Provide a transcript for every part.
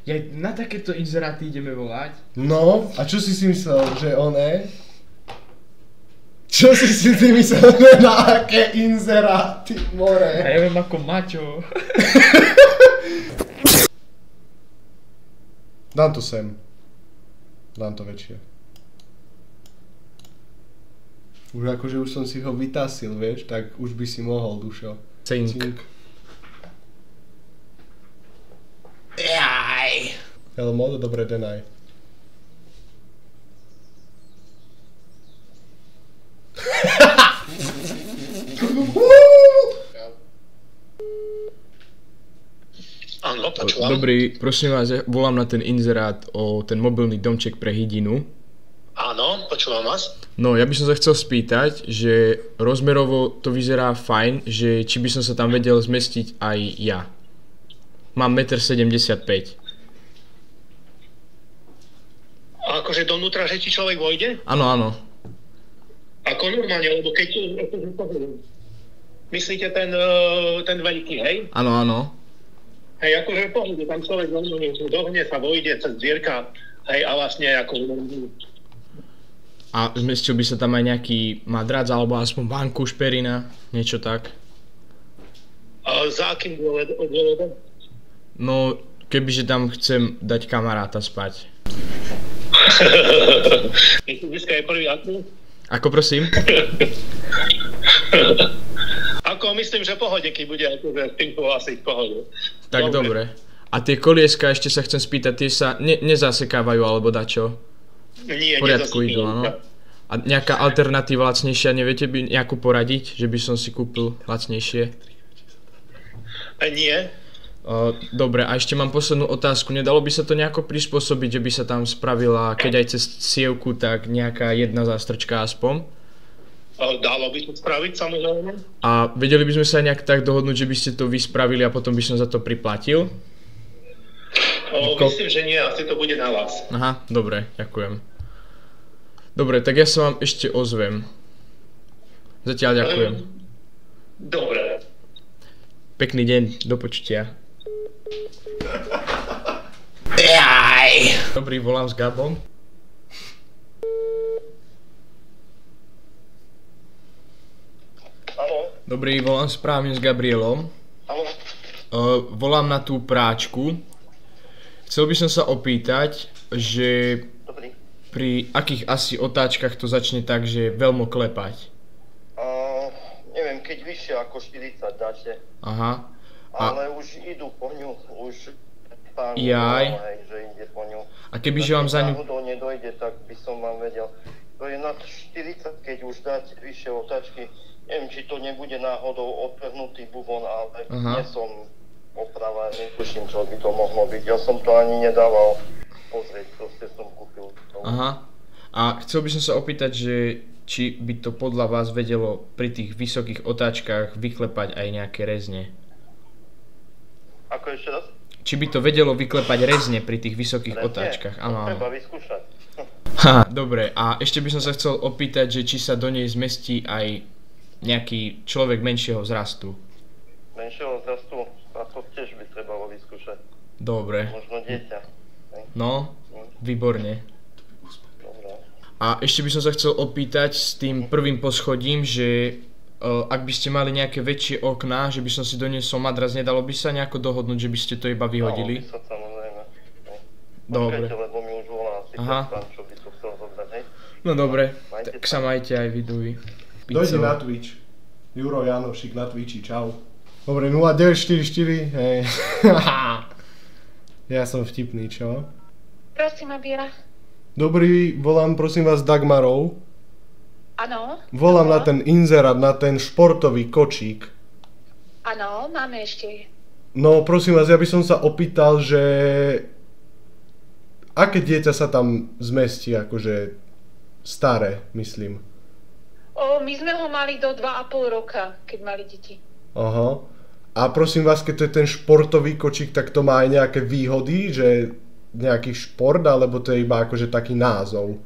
Ja na takéto inzeráty ideme volať. No, a čo si myslel, že oné? Čo si myslel, na aké inzeráty, more? A ja viem ako Maťo. Dám to sem. Dám to väčšie. Už akože už som si ho vytasil, vieš, tak už by si mohol, Dušo. Cink. Jaj. Helmo, dobre den aj. Áno, počúvam. Dobrý, prosím vás, ja volám na ten inzerát o ten mobilný domček pre hydinu. Áno, počúvam vás. No, ja by som sa chcel spýtať, že rozmerovo to vyzerá fajn, že či by som sa tam vedel zmestiť aj ja. Mám 1,75 m. A akože donútra, že ti človek vojde? Áno, áno. Ako normálne, lebo keď myslíte ten veľký, hej? Áno, áno. Hej, akože pohľadne, tam človek dohne sa vojde cez dvierka, hej, a vlastne ako... A zmestil by sa tam aj nejaký madrac, alebo aspoň banku, šperina, niečo tak? A za akým dôvodom? No, kebyže tam chcem dať kamaráta spať. Dneska je prvý aký? Ako prosím? Ako myslím, že pohode, keď bude akože s týmto asi v pohode. Tak dobre. A tie kolieska, ešte sa chcem spýtať, tie sa nezasekávajú alebo dačo? Nie, v poriadku idú, áno. A nejaká alternatíva lacnejšia, neviete by nejakú poradiť, že by som si kúpil lacnejšie? Nie. Dobre, a ešte mám poslednú otázku. Nedalo by sa to nejako prispôsobiť, že by sa tam spravila, keď aj cez sievku, tak nejaká jedna zástrčka aspoň? Dalo by to spraviť, samozrejme. A vedeli by sme sa nejak tak dohodnúť, že by ste to vy spravili a potom by som za to priplatil? Myslím, že nie, asi to bude na vás. Aha, dobre, ďakujem. Dobre, tak ja sa vám ešte ozvem. Zatiaľ ďakujem. Dobre. Pekný deň, do počutia. Dobrý, volám s Gabom. Haló? Dobrý, volám správne s Gabrielom. Haló? Volám na tú práčku. Chcel by som sa opýtať, že Dobrý. pri akých asi otáčkach to začne tak, že veľmi klepať? Neviem, keď vyššie ako 40 dáte. Aha. Ale už idú po ňu, už pán Jaj. hej, že ide po ňu. A kebyže vám za ňu... Keď náhodou nedojde, tak by som vám vedel. To je nad 40, keď už dáte vyššie otáčky. Neviem, či to nebude náhodou odtrhnutý bubon, ale nie som oprava, netuším, čo by to mohlo byť. Ja som to ani nedával pozrieť, proste som kúpil. Aha. A chcel by som sa opýtať, že či by to podľa vás vedelo pri tých vysokých otáčkach vyklepať aj nejaké rezne? Ako ešte raz? Či by to vedelo vyklepať rezne pri tých vysokých Rezne? otáčkach? To Áno, treba áno. vyskúšať. Dobre, a ešte by som sa chcel opýtať, že či sa do nej zmestí aj nejaký človek menšieho vzrastu. Menšieho vzrastu, a to tiež by trebalo vyskúšať. Dobre. Možno dieťa. hej? No, výborne. Dobre. A ešte by som sa chcel opýtať s tým prvým poschodím, že ak by ste mali nejaké väčšie okná, že by som si doniesol madrac, nedalo by sa nejako dohodnúť, že by ste to iba vyhodili? Dalo by sa, samozrejme. hej. Dobre. Počkajte, lebo mi už volá asi pán, čo by to chcel zobrať, hej? No dobre, Majte tak sa. sa majte aj vy, Duvi. Dojdi na Twitch. Juro Janošik na Twitchi, čau. Dobre, 0944, hej. Ja som vtipný, čo? Prosím, Abiera. Dobrý, volám prosím vás Dagmarov. Áno. Volám áno. na ten inzerát, na ten športový kočík. Áno, máme ešte. No prosím vás, ja by som sa opýtal, že aké dieťa sa tam zmestí, akože staré, myslím. My sme ho mali do 2,5 roka, keď mali deti. Aha. A prosím vás, keď to je ten športový kočík, tak to má aj nejaké výhody, že nejaký šport, alebo to je iba akože taký názov?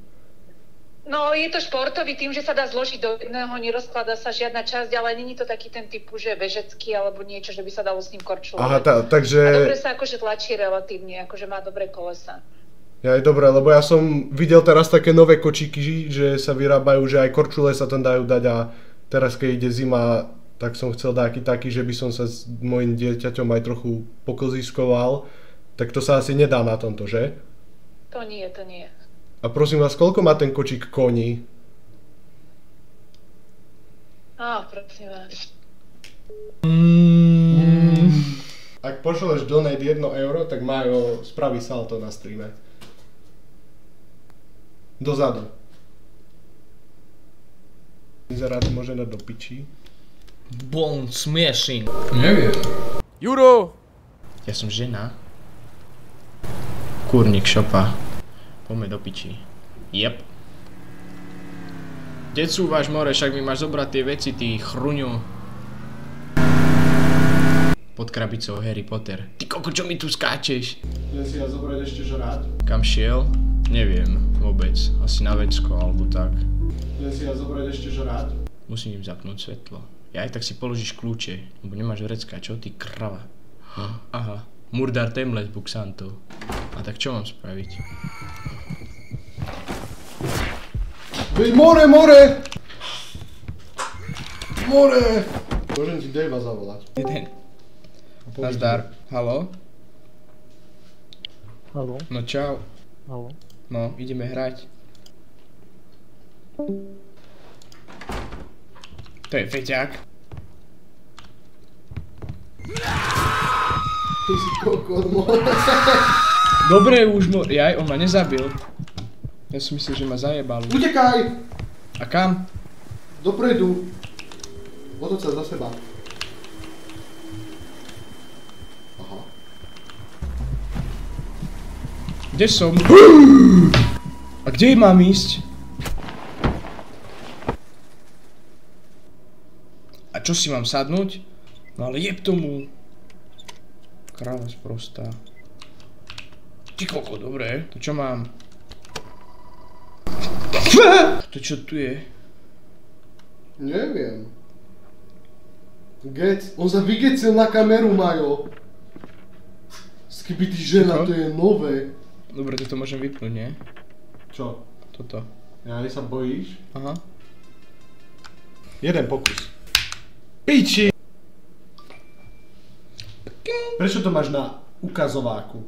No, je to športový tým, že sa dá zložiť do jedného, nerozkladá sa žiadna časť, ale není to taký ten typ, že bežecký alebo niečo, že by sa dalo s ním korčulovať. Aha, takže... A dobre sa akože tlačí relatívne, akože má dobré kolesa. Ja je dobré, lebo ja som videl teraz také nové kočíky, že sa vyrábajú, že aj korčule sa tam dajú dať a teraz keď ide zima, tak som chcel taký, že by som sa s mojim dieťaťom aj trochu pokoziskoval, tak to sa asi nedá na tomto, že? To nie, to nie. A prosím vás, koľko má ten kočík koní? Prosím vás. Ak pošleš donate 1 euro, tak Majo spraví salto na streame. Dozadu. Inzerát môže dať do piči. Bone smashing. Neviem. Juro! Ja som žena. Kurník šopa. Poďme do piči. Jep. Kde cúvaš more, však mi máš zobrať tie veci, ty chruňo. Pod krabicou Harry Potter. Ty koko, čo mi tu skáčeš? Idem si ja zobrať ešte žrať. Kam šiel? Neviem vôbec. Asi na vecko alebo tak. Idem si ja zobrať ešte žrať. Musím im zapnúť svetlo. Ja aj tak si položíš kľúče, lebo nemáš vrecka, čo ty krava? Aha. Murdar temlet buxanto. A tak čo mám spraviť? Veď more! More! Môžem ti Davea zavolať. Jeden. Nazdar. Haló? Haló? No čau. Haló? No, ideme hrať. To je feťák. Ty si kokot, more. Dobre už jaj, on ma nezabil. Ja si myslel, že ma zajebal. Utekaj! A kam? Dopredu. Otoč sa za seba. Aha. Kde som? A kde mám ísť? A čo si mám sadnúť? No ale jeb tomu. Kráva sprostá. Ty koko, dobre. To čo mám? To čo tu je? Neviem. Gec, on sa vygecil na kameru, Majo. Skeby ty žena, to je nové. Dobre, toto môžem vypnúť, nie? Čo? Toto. Ja, sa bojíš? Aha. Jeden pokus. Piči! Prečo to máš na ukazováku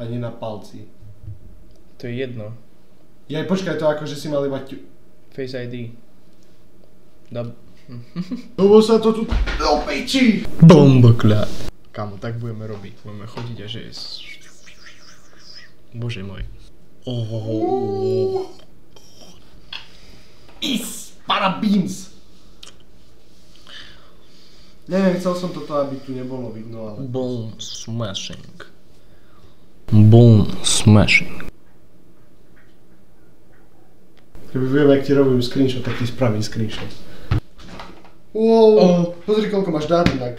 a nie na palci? To je jedno. Ja počkaj, to ako, že si mal iba Face ID. Lebo sa to tu... Do piči! Bombokľad. Kámo, tak budeme robiť. Budeme chodiť a že je... Bože môj. Para beans! Neviem, chcel som toto, aby tu nebolo vidno, ale... Bone smashing. Bone smashing. Keby viem, jak ti robím screenshot, tak ti spravím screenshot. Wow, pozri, koľko máš dát inak.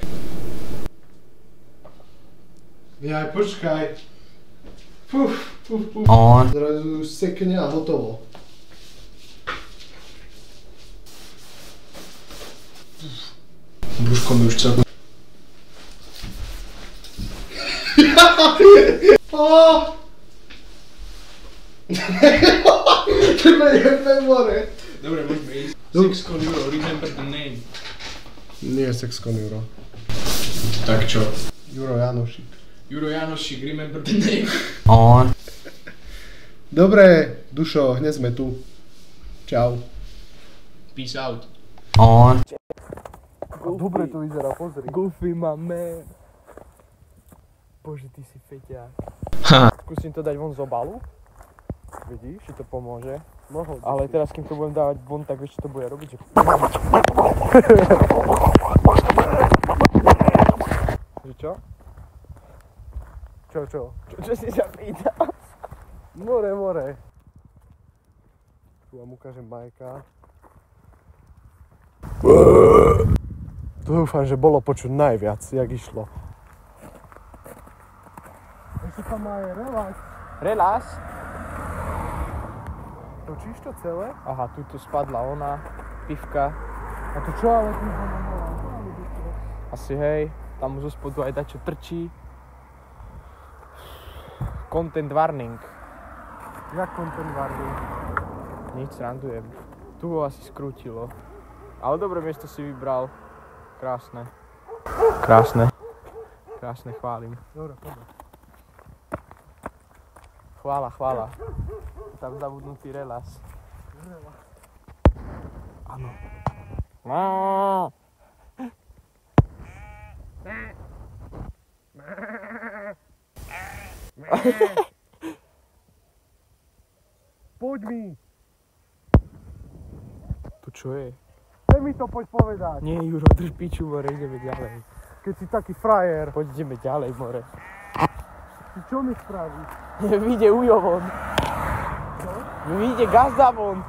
Jaj, počkaj. Zrazu sekne a hotovo. Brúško mi už celé... Tebe jebe more. Dobre, môžeme ísť. Sexcon Euro, remember the name. Nie Sexcon Euro. Tak čo? Juro Janošik. Juro Janošik, remember the name. On. Dobre, Dušo, hneď sme tu. Čau. Peace out. On. Dobre to vyzerá, pozri. Goofy, my man. Bože, ty si feťák. Skúsim to dať von z obalu. Vidíš, či to pomôže. Mohol. Ale teraz, kým to budem dávať von, tak vieš, čo to bude robiť? Že... Že čo? Čo? Čo si sa pýtal? More. Tu vám ukážem Majka. Dúfam, že bolo počuť najviac, jak išlo. Ešte tam aj relax. Relax. Točíš to celé? Aha, tuto spadla ona, pivka. A to čo ale? Asi hej, tam zo spodu aj dačo trčí. Content warning. Jak content warning? Nič, srandujem. Tu ho asi skrútilo. Ale dobré miesto si vybral. Krásne. Krásne. Krásne, chválim. Dobre, poďme. Chvála. Tam zabudnutý relas. Áno. Poď mi. Tu čo je? Chcem mi to poď povedať. Nie, Juro, drž piču, more, ideme ďalej. Keď si taký frajer. Poď ideme ďalej, more. Ty čo mi spravíš? Vyjde ujo von. Vyjde gazda von.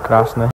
Krásne.